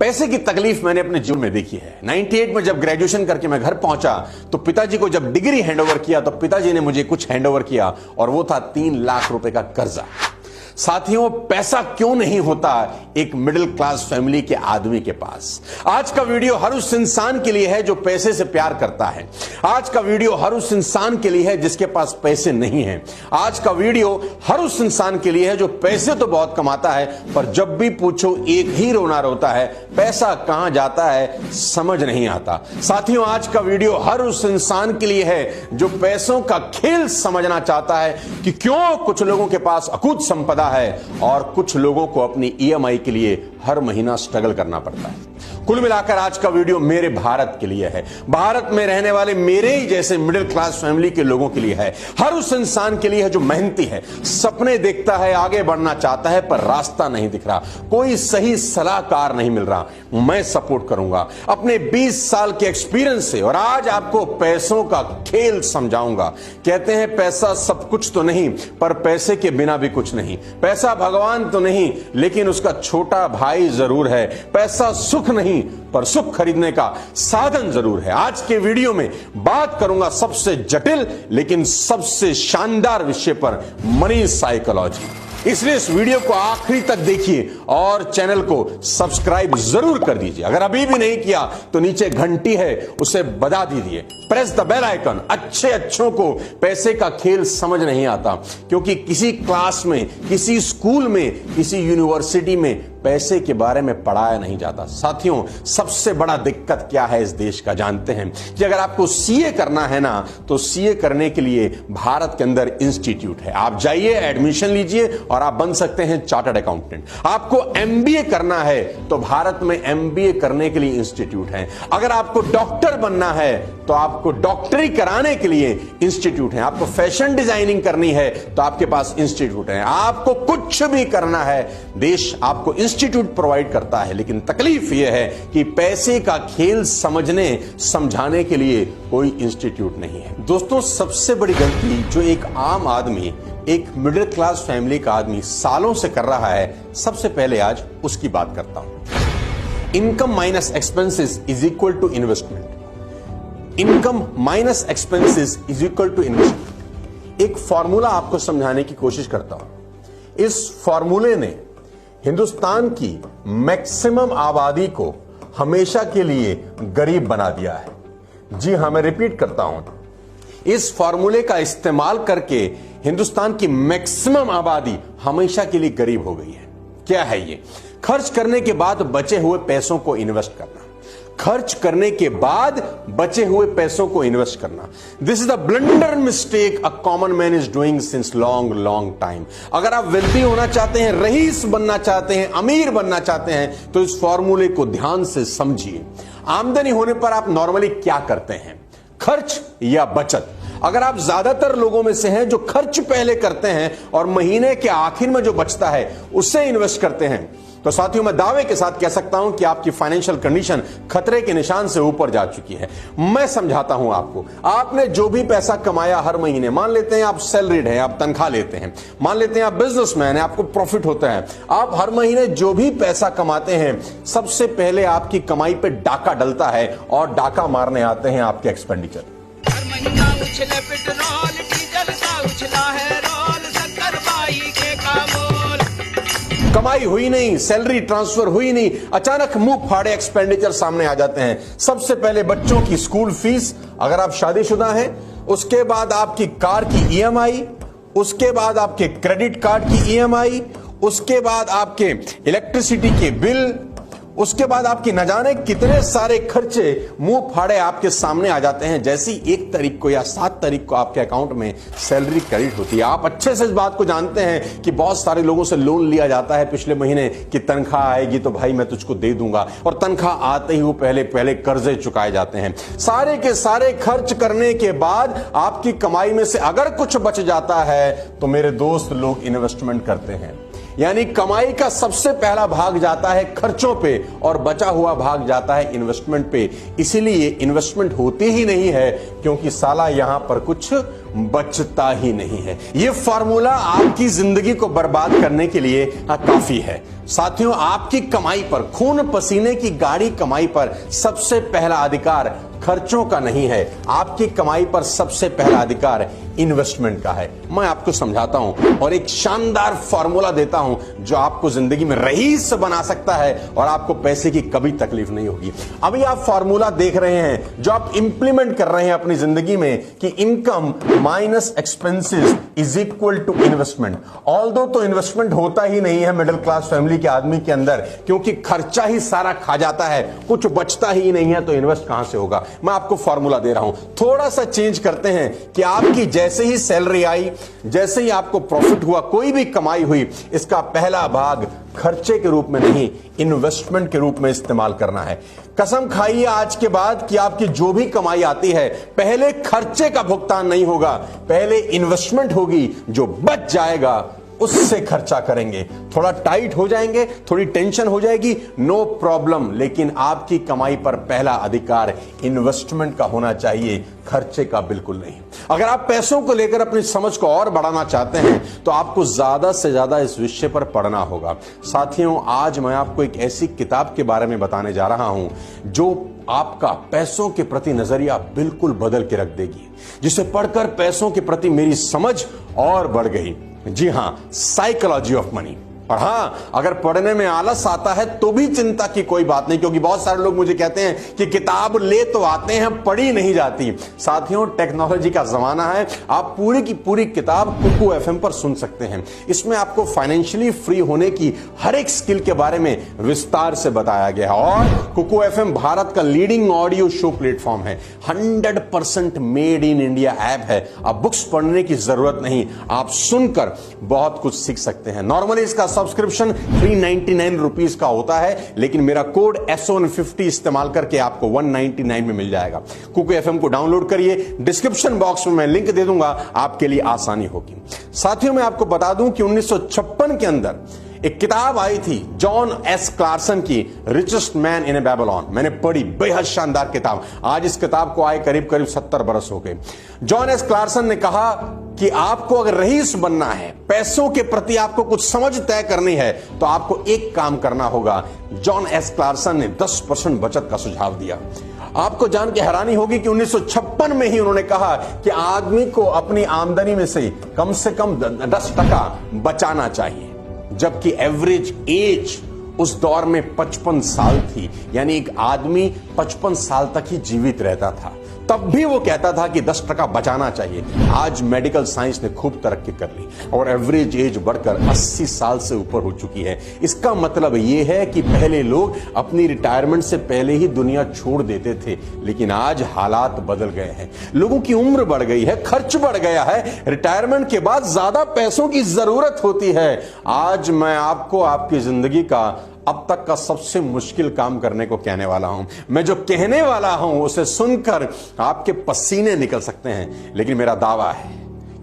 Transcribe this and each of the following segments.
पैसे की तकलीफ मैंने अपने जीवन में देखी है। 98 में जब ग्रेजुएशन करके मैं घर पहुंचा तो पिताजी को जब डिग्री हैंडओवर किया तो पिताजी ने मुझे कुछ हैंडओवर किया और वो था 3 लाख रुपए का कर्जा। साथियों, पैसा क्यों नहीं होता एक मिडिल क्लास फैमिली के आदमी के पास। आज का वीडियो हर उस इंसान के लिए है जो पैसे से प्यार करता है। आज का वीडियो हर उस इंसान के लिए है जिसके पास पैसे नहीं हैं। आज का वीडियो हर उस इंसान के लिए है जो पैसे तो बहुत कमाता है पर जब भी पूछो एक ही रोना रोता है, पैसा कहां जाता है समझ नहीं आता। साथियों, आज का वीडियो हर उस इंसान के लिए है जो पैसों का खेल समझना चाहता है कि क्यों कुछ लोगों के पास अकूत संपदा है और कुछ लोगों को अपनी ईएमआई के लिए हर महीना स्ट्रगल करना पड़ता है। कुल मिलाकर आज का वीडियो मेरे भारत के लिए है, भारत में रहने वाले मेरे ही जैसे मिडिल क्लास फैमिली के लोगों के लिए है, हर उस इंसान के लिए है जो मेहनती है, सपने देखता है, आगे बढ़ना चाहता है पर रास्ता नहीं दिख रहा, कोई सही सलाहकार नहीं मिल रहा। मैं सपोर्ट करूंगा अपने 20 साल के एक्सपीरियंस से और आज आपको पैसों का खेल समझाऊंगा। कहते हैं पैसा सब कुछ तो नहीं पर पैसे के बिना भी कुछ नहीं। पैसा भगवान तो नहीं लेकिन उसका छोटा भाई जरूर है। पैसा सुख नहीं पर सुख खरीदने का साधन जरूर है। आज के वीडियो में बात करूंगा सबसे जटिल लेकिन सबसे शानदार विषय पर, मनी साइकोलॉजी। इसलिए इस वीडियो को आखिरी तक देखिए और चैनल को सब्सक्राइब जरूर कर दीजिए। अगर अभी भी नहीं किया तो नीचे घंटी है उसे बजा दीजिए, प्रेस द बेल आइकन। अच्छों को पैसे का खेल समझ नहीं आता क्योंकि किसी क्लास में, किसी स्कूल में, किसी यूनिवर्सिटी में पैसे के बारे में पढ़ाया नहीं जाता। साथियों, सबसे बड़ा दिक्कत क्या है इस देश का जानते हैं कि अगर आपको सीए करना है ना तो सीए करने के लिए भारत के अंदर इंस्टीट्यूट है। आप जाइए, एडमिशन लीजिए और आप बन सकते हैं चार्टर्ड अकाउंटेंट। आपको एमबीए करना है तो भारत में एमबीए करने के लिए इंस्टीट्यूट है। अगर आपको डॉक्टर बनना है तो आपको डॉक्टरी कराने के लिए इंस्टीट्यूट है। आपको फैशन डिजाइनिंग करनी है तो आपके पास इंस्टीट्यूट है। आपको कुछ भी करना है, देश आपको इंस्टीट्यूट प्रोवाइड करता है। लेकिन तकलीफ यह है कि पैसे का खेल समझने समझाने के लिए कोई इंस्टीट्यूट नहीं है। दोस्तों, सबसे बड़ी गलती जो एक आम आदमी, एक मिडिल क्लास फैमिली का आदमी सालों से कर रहा है, सबसे पहले आज उसकी बात करता हूं। Income minus expenses is equal to investment. Income minus expenses is equal to investment. एक फॉर्मूला आपको समझाने की कोशिश करता हूं। इस फॉर्मूले ने हिंदुस्तान की मैक्सिमम आबादी को हमेशा के लिए गरीब बना दिया है। जी हां, मैं रिपीट करता हूं। इस फॉर्मूले का इस्तेमाल करके हिंदुस्तान की मैक्सिमम आबादी हमेशा के लिए गरीब हो गई है। क्या है ये? खर्च करने के बाद बचे हुए पैसों को इन्वेस्ट करना। खर्च करने के बाद बचे हुए पैसों को इन्वेस्ट करना। This is the blunder mistake a common man is doing since long time. अगर आप वेल्थी होना चाहते हैं, रईस बनना चाहते हैं, अमीर बनना चाहते हैं तो इस फॉर्मूले को ध्यान से समझिए। आमदनी होने पर आप नॉर्मली क्या करते हैं? खर्च या बचत? अगर आप ज्यादातर लोगों में से हैं जो खर्च पहले करते हैं और महीने के आखिर में जो बचता है उससे इन्वेस्ट करते हैं, तो साथियों मैं दावे के साथ कह सकता हूं कि आपकी फाइनेंशियल कंडीशन खतरे के निशान से ऊपर जा चुकी है। मैं समझाता हूं आपको। आपने जो भी पैसा कमाया हर महीने, मान लेते हैं आप सैलरीड हैं, आप तनख्वाह लेते हैं, मान लेते हैं आप बिजनेसमैन हैं, आपको प्रॉफिट होता है, आप हर महीने जो भी पैसा कमाते हैं सबसे पहले आपकी कमाई पे डाका डलता है और डाका मारने आते हैं आपके एक्सपेंडिचर। हर महीना उछले पेट्रोल डीजल का उछला है रोल, शक्कर बाई के कामोल। कमाई हुई नहीं, सैलरी ट्रांसफर हुई नहीं, अचानक मुंह फाड़े एक्सपेंडिचर सामने आ जाते हैं। सबसे पहले बच्चों की स्कूल फीस, अगर आप शादीशुदा हैं, उसके बाद आपकी कार की ईएमआई, उसके बाद आपके क्रेडिट कार्ड की ईएमआई, उसके बाद आपके इलेक्ट्रिसिटी के बिल, उसके बाद आपकी न जाने कितने सारे खर्चे मुंह फाड़े आपके सामने आ जाते हैं। जैसी 1 तारीख को या 7 तारीख को आपके अकाउंट में सैलरी क्रेडिट होती है। आप अच्छे से इस बात को जानते हैं कि बहुत सारे लोगों से लोन लिया जाता है पिछले महीने कि तनख्वाह आएगी तो भाई मैं तुझको दे दूंगा, और तनख्वाह आते ही वो पहले कर्जे चुकाए जाते हैं। सारे के सारे खर्च करने के बाद आपकी कमाई में से अगर कुछ बच जाता है तो मेरे दोस्त लोग इन्वेस्टमेंट करते हैं। यानी कमाई का सबसे पहला भाग जाता है खर्चों पे और बचा हुआ भाग जाता है इन्वेस्टमेंट पे। इसीलिए इन्वेस्टमेंट होती ही नहीं है क्योंकि साला यहां पर कुछ बचता ही नहीं है। यह फॉर्मूला आपकी जिंदगी को बर्बाद करने के लिए काफी है। साथियों, आपकी कमाई पर, खून पसीने की गाड़ी कमाई पर सबसे पहला अधिकार खर्चों का नहीं है। आपकी कमाई पर सबसे पहला अधिकार इन्वेस्टमेंट का है। मैं आपको समझाता हूं और एक शानदार फॉर्मूला देता हूं जो आपको जिंदगी में रईस बना सकता है और आपको पैसे की कभी तकलीफ नहीं होगी। अभी आप फॉर्मूला देख रहे हैं जो आप इंप्लीमेंट कर रहे हैं अपनी जिंदगी में कि income minus expenses is equal to investment. Although तो इन्वेस्टमेंट होता ही नहीं है मिडिल क्लास फैमिली के आदमी के अंदर, क्योंकि खर्चा ही सारा खा जाता है, कुछ बचता ही नहीं है, तो इन्वेस्ट कहां से होगा। मैं आपको फॉर्मूला दे रहा हूं, थोड़ा सा चेंज करते हैं कि आपकी जैसे ही सैलरी आई, जैसे ही आपको प्रॉफिट हुआ, कोई भी कमाई हुई, इसका पहला भाग खर्चे के रूप में नहीं, इन्वेस्टमेंट के रूप में इस्तेमाल करना है। कसम खाइए आज के बाद कि आपकी जो भी कमाई आती है, पहले खर्चे का भुगतान नहीं होगा, पहले इन्वेस्टमेंट होगी। जो बच जाएगा उससे खर्चा करेंगे। थोड़ा टाइट हो जाएंगे, थोड़ी टेंशन हो जाएगी, नो प्रॉब्लम, लेकिन आपकी कमाई पर पहला अधिकार इन्वेस्टमेंट का होना चाहिए, खर्चे का बिल्कुल नहीं। अगर आप पैसों को लेकर अपनी समझ को और बढ़ाना चाहते हैं तो आपको ज्यादा से ज्यादा इस विषय पर पढ़ना होगा। साथियों, आज मैं आपको एक ऐसी किताब के बारे में बताने जा रहा हूं जो आपका पैसों के प्रति नजरिया बिल्कुल बदल के रख देगी, जिसे पढ़कर पैसों के प्रति मेरी समझ और बढ़ गई। जी हां, साइकोलॉजी ऑफ मनी। और हां, अगर पढ़ने में आलस आता है तो भी चिंता की कोई बात नहीं, क्योंकि बहुत सारे लोग मुझे कहते हैं कि किताब ले तो आते हैं, पढ़ी नहीं जाती। साथियों, टेक्नोलॉजी का जमाना है, आप पूरी की पूरी किताब कुकू एफएम पर सुन सकते हैं। इसमें आपको फाइनेंशियली फ्री होने की हर एक स्किल के बारे में विस्तार से बताया गया है। और कुकू एफएम भारत का लीडिंग ऑडियो शो प्लेटफॉर्म है, 100% मेड इन इंडिया ऐप है। अब बुक्स पढ़ने की जरूरत नहीं, आप सुनकर बहुत कुछ सीख सकते हैं। नॉर्मली इसका सब्सक्रिप्शन 399 रुपीज का होता है, लेकिन मेरा कोड SON50 इस्तेमाल करके आपको 199 में मिल जाएगा। कुकू एफएम को डाउनलोड करिए, डिस्क्रिप्शन बॉक्स में मैं लिंक दे दूंगा, आपके लिए आसानी होगी। साथियों, मैं आपको बता दूं कि 1956 के अंदर एक किताब आई थी जॉन एस क्लार्सन की, richest man in A Babylon. मैंने पढ़ी, बेहद शानदार किताब। आज इस किताब को आए करीब करीब 70 बरस हो गए। जॉन एस क्लार्सन ने कहा कि आपको अगर रईस बनना है, पैसों के प्रति आपको कुछ समझ तय करनी है, तो आपको एक काम करना होगा। जॉन एस क्लार्सन ने 10% बचत का सुझाव दिया। आपको जान के हैरानी होगी कि 1956 में ही उन्होंने कहा कि आदमी को अपनी आमदनी में से कम 10% बचाना चाहिए, जबकि एवरेज एज उस दौर में 55 साल थी। यानी एक आदमी 55 साल तक ही जीवित रहता था, तब भी वो कहता था कि 10% बचाना चाहिए। आज मेडिकल साइंस ने खूब तरक्की कर ली और एवरेज एज बढ़कर 80 साल से ऊपर हो चुकी है। इसका मतलब ये है कि पहले लोग अपनी रिटायरमेंट से पहले ही दुनिया छोड़ देते थे, लेकिन आज हालात बदल गए हैं। लोगों की उम्र बढ़ गई है, खर्च बढ़ गया है, रिटायरमेंट के बाद ज्यादा पैसों की जरूरत होती है। आज मैं आपको आपकी जिंदगी का अब तक का सबसे मुश्किल काम करने को कहने वाला हूं। मैं जो कहने वाला हूं उसे सुनकर आपके पसीने निकल सकते हैं, लेकिन मेरा दावा है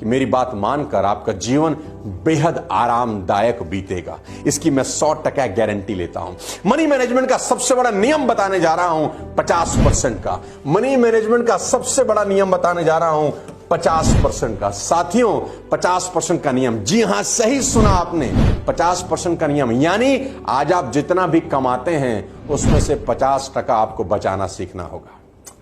कि मेरी बात मानकर आपका जीवन बेहद आरामदायक बीतेगा। इसकी मैं 100% गारंटी लेता हूं। मनी मैनेजमेंट का सबसे बड़ा नियम बताने जा रहा हूं 50% का। मनी मैनेजमेंट का सबसे बड़ा नियम बताने जा रहा हूं 50% का। साथियों, 50% का नियम, जी हां, सही सुना आपने, 50% का नियम। यानी आज आप जितना भी कमाते हैं उसमें से 50% आपको बचाना सीखना होगा।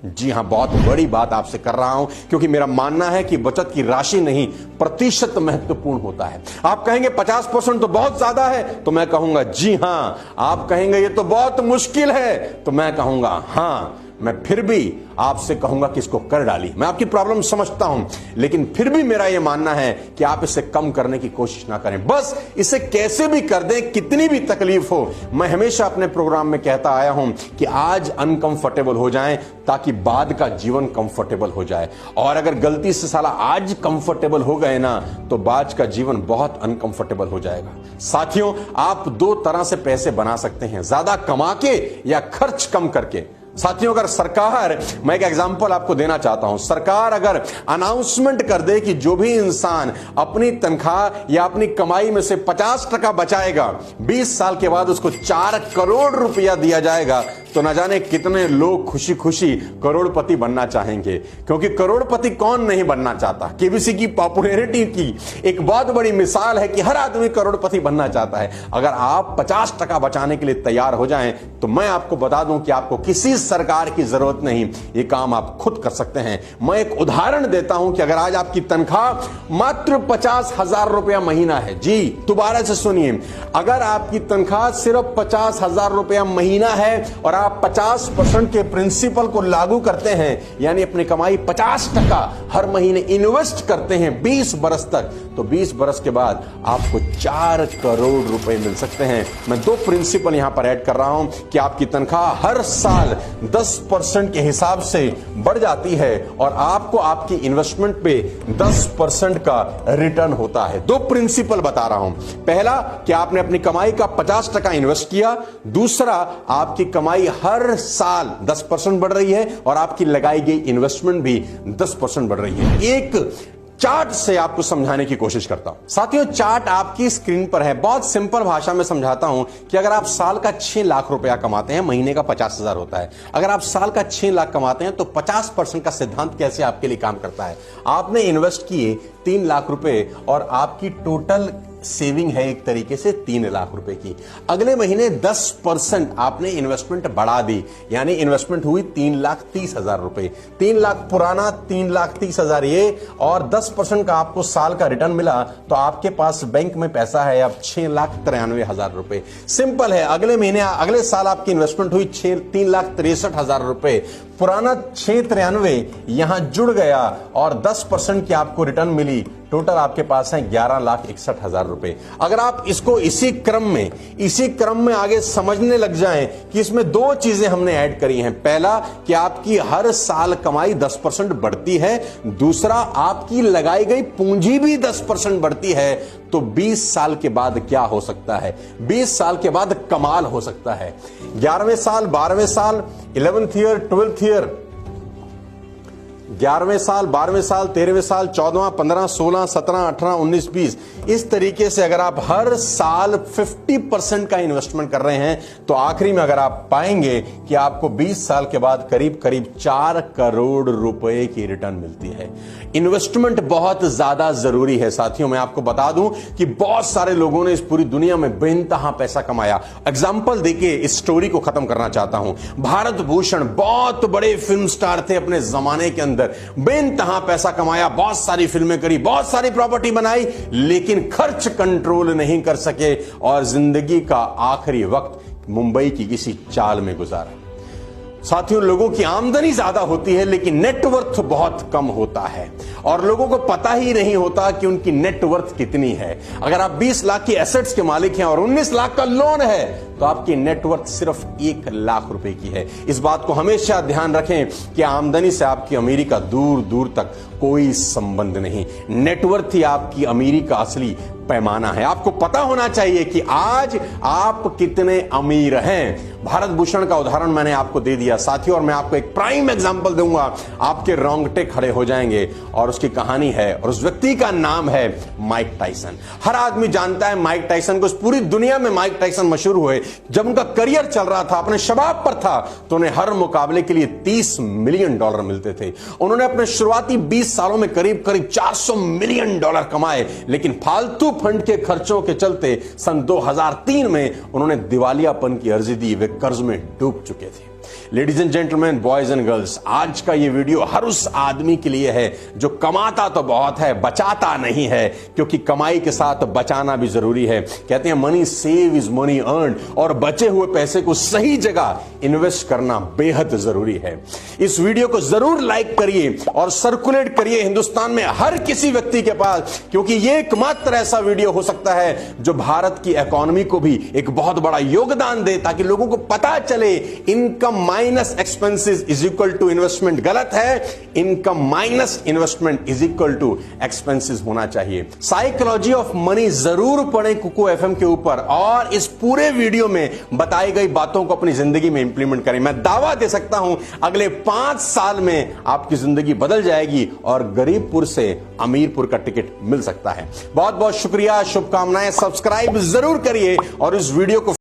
जी हां, बहुत बड़ी बात आपसे कर रहा हूं, क्योंकि मेरा मानना है कि बचत की राशि नहीं, प्रतिशत महत्वपूर्ण होता है। आप कहेंगे 50% तो बहुत ज्यादा है, तो मैं कहूंगा जी हां। आप कहेंगे ये तो बहुत मुश्किल है, तो मैं कहूंगा हां। मैं फिर भी आपसे कहूंगा कि इसको कर डालिए। मैं आपकी प्रॉब्लम समझता हूं, लेकिन फिर भी मेरा यह मानना है कि आप इसे कम करने की कोशिश ना करें, बस इसे कैसे भी कर दें, कितनी भी तकलीफ हो। मैं हमेशा अपने प्रोग्राम में कहता आया हूं कि आज अनकंफर्टेबल हो जाएं ताकि बाद का जीवन कंफर्टेबल हो जाए। और अगर गलती से साला आज कंफर्टेबल हो गए ना, तो बाद का जीवन बहुत अनकंफर्टेबल हो जाएगा। साथियों, आप 2 तरह से पैसे बना सकते हैं, ज्यादा कमा के या खर्च कम करके। साथियों, अगर सरकार, मैं एक एग्जांपल आपको देना चाहता हूं, सरकार अगर अनाउंसमेंट कर दे कि जो भी इंसान अपनी तनख्वाह या अपनी कमाई में से 50% बचाएगा, 20 साल के बाद उसको 4 करोड़ रुपया दिया जाएगा, तो न जाने कितने लोग खुशी खुशी करोड़पति बनना चाहेंगे। क्योंकि करोड़पति कौन नहीं बनना चाहता। केबीसी की पॉपुलैरिटी की एक बहुत बड़ी मिसाल है कि हर आदमी करोड़पति बनना चाहता है। अगर आप 50% बचाने के लिए तैयार हो जाएं, तो मैं आपको बता दूं कि आपको किसी सरकार की जरूरत नहीं, ये काम आप खुद कर सकते हैं। मैं एक उदाहरण देता हूं कि अगर आज आपकी तनख्वाह मात्र 50,000 रुपया महीना है, जी दोबारा से सुनिए, अगर आपकी तनख्वाह सिर्फ 50,000 रुपया महीना है और आप 50% के प्रिंसिपल को लागू करते हैं, यानी अपनी कमाई 50% हर महीने इन्वेस्ट करते हैं 20 बरस तक, तो 20 बरस के बाद आपको 4 करोड़ रुपए मिल सकते हैं। मैं 2 प्रिंसिपल यहां पर ऐड कर रहा हूं कि आपकी तनख्वाह हर साल 10% के हिसाब से बढ़ जाती है और आपको आपकी इन्वेस्टमेंट पे 10% का रिटर्न होता है। 2 प्रिंसिपल बता रहा हूं। पहला कि आपने अपनी कमाई का 50% इन्वेस्ट किया, दूसरा आपकी कमाई हर साल 10% बढ़ रही है और आपकी लगाई गई इन्वेस्टमेंट भी 10% बढ़ रही है। एक चार्ट से आपको समझाने की कोशिश करता हूं। साथियों, चार्ट आपकी स्क्रीन पर है। बहुत सिंपल भाषा में समझाता हूं कि अगर आप साल का 6 लाख रुपया कमाते हैं, महीने का 50,000 होता है। अगर आप साल का 6 लाख कमाते हैं तो 50% का सिद्धांत कैसे आपके लिए काम करता है। आपने इन्वेस्ट किए 3 लाख रुपए और आपकी टोटल सेविंग है एक तरीके से 3 लाख रुपए की। अगले महीने 10% आपने इन्वेस्टमेंट बढ़ा दी, यानी इन्वेस्टमेंट हुई 3,30,000 रुपए। 3 लाख पुराना, 3,30,000 ये, और 10% का आपको साल का रिटर्न मिला, तो आपके पास बैंक में पैसा है अब 6,93,000 रुपए। सिंपल है। अगले महीने, अगले साल आपकी इन्वेस्टमेंट हुई 3,63,000 रुपए। पुराना 693 यहां जुड़ गया और 10% की आपको रिटर्न मिली। टोटल आपके पास है 11,61,000 रुपए। अगर आप इसको इसी क्रम में आगे समझने लग जाएं कि इसमें 2 चीजें हमने ऐड करी हैं। पहला कि आपकी हर साल कमाई 10% बढ़ती है, दूसरा आपकी लगाई गई पूंजी भी 10% बढ़ती है। तो 20 साल के बाद क्या हो सकता है? 20 साल के बाद कमाल हो सकता है। 11वें साल, 12वें साल, 11th ईयर, 12th ईयर, 11वें साल, 12वें साल, 13वें साल, 14वां, 15, 16, 17, 18, 19, 20, इस तरीके से अगर आप हर साल 50% का इन्वेस्टमेंट कर रहे हैं, तो आखिरी में अगर आप पाएंगे कि आपको 20 साल के बाद करीब करीब 4 करोड़ रुपए की रिटर्न मिलती है। इन्वेस्टमेंट बहुत ज्यादा जरूरी है। साथियों, मैं आपको बता दूं कि बहुत सारे लोगों ने इस पूरी दुनिया में बेइंतहा पैसा कमाया। एग्जाम्पल देके इस स्टोरी को खत्म करना चाहता हूं। भारत भूषण बहुत बड़े फिल्म स्टार थे अपने जमाने के अंदर, बेइंतहा पैसा कमाया, बहुत सारी फिल्में करी, बहुत सारी प्रॉपर्टी बनाई, लेकिन खर्च कंट्रोल नहीं कर सके और जिंदगी का आखिरी वक्त मुंबई की किसी चाल में गुजारा। साथियों, लोगों की आमदनी ज्यादा होती है लेकिन नेटवर्थ बहुत कम होता है और लोगों को पता ही नहीं होता कि उनकी नेटवर्थ कितनी है। अगर आप 20 लाख की एसेट्स के मालिक हैं और 19 लाख का लोन है, तो आपकी नेटवर्थ सिर्फ 1 लाख रुपए की है। इस बात को हमेशा ध्यान रखें कि आमदनी से आपकी अमीरी का दूर दूर तक कोई संबंध नहीं। नेटवर्थ ही आपकी अमीरी का असली पैमाना है। आपको पता होना चाहिए कि आज आप कितने अमीर हैं। भारत भूषण का उदाहरण मैंने आपको दे दिया साथियों, और मैं आपको एक प्राइम एग्जांपल दूंगा, आपके रोंगटे खड़े हो जाएंगे। और उसकी कहानी है, और उस व्यक्ति का नाम है माइक टायसन। हर आदमी जानता है माइक टायसन को। पूरी दुनिया में माइक टायसन मशहूर हुए। जब उनका करियर चल रहा था, अपने शबाब पर था, तो उन्हें हर मुकाबले के लिए $30 मिलियन मिलते थे। उन्होंने अपने शुरुआती 20 सालों में करीब करीब $400 मिलियन कमाए, लेकिन फालतू फंड के खर्चों के चलते सन 2003 में उन्होंने दिवालियापन की अर्जी दी। वे कर्ज में डूब चुके थे। Ladies and gentleman, boys and girls, आज का ये वीडियो हर उस आदमी के लिए है जो कमाता तो बहुत है, बचाता नहीं है, क्योंकि कमाई के साथ बचाना भी जरूरी है। कहते हैं money save is money earn, और बचे हुए पैसे को सही जगह इन्वेस्ट करना बेहद जरूरी है। इस वीडियो को जरूर लाइक करिए और सर्कुलेट करिए हिंदुस्तान में हर किसी व्यक्ति के पास, क्योंकि ये एकमात्र ऐसा वीडियो हो सकता है जो भारत की इकोनॉमी को भी एक बहुत बड़ा योगदान दे, ताकि लोगों को पता चले income minus expenses is equal to investment गलत है, income minus investment is equal to expenses होना चाहिए। साइकोलॉजी ऑफ मनी जरूर पढ़ें कुकू एफएम के ऊपर, और इस पूरे वीडियो में बताई गई बातों को अपनी जिंदगी में इंप्लीमेंट करें। मैं दावा दे सकता हूं अगले 5 साल में आपकी जिंदगी बदल जाएगी और गरीबपुर से अमीरपुर का टिकट मिल सकता है। बहुत बहुत शुक्रिया, शुभकामनाएं। सब्सक्राइब जरूर करिए और इस वीडियो को